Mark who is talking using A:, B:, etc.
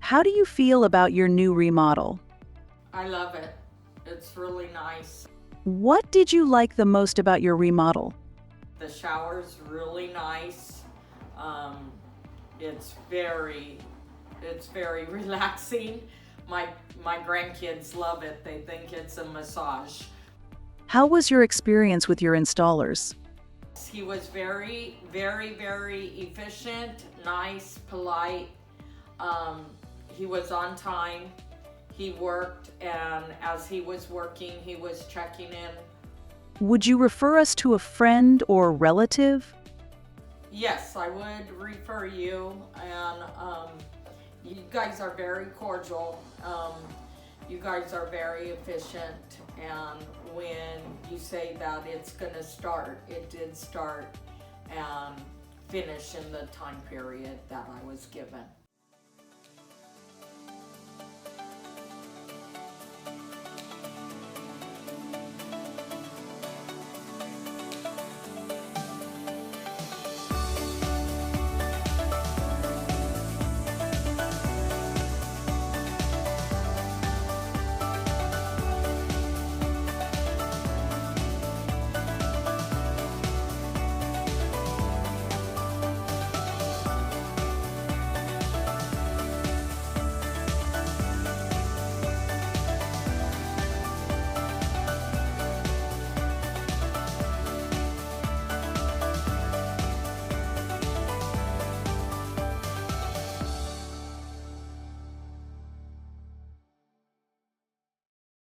A: How do you feel about your new remodel?
B: I love it. It's really nice.
A: What did you like the most about your remodel?
B: The shower's really nice. Um, it's very, it's very relaxing. My grandkids love it. They think it's a massage.
A: How was your experience with your installers?
B: He was very, very, very efficient, nice, polite. He was on time. He worked, and as he was working, he was checking in.
A: Would you refer us to a friend or relative?
B: Yes, I would refer you, and you guys are very cordial. You guys are very efficient, and when you say that it's gonna start, it did start and finish in the time period that I was given.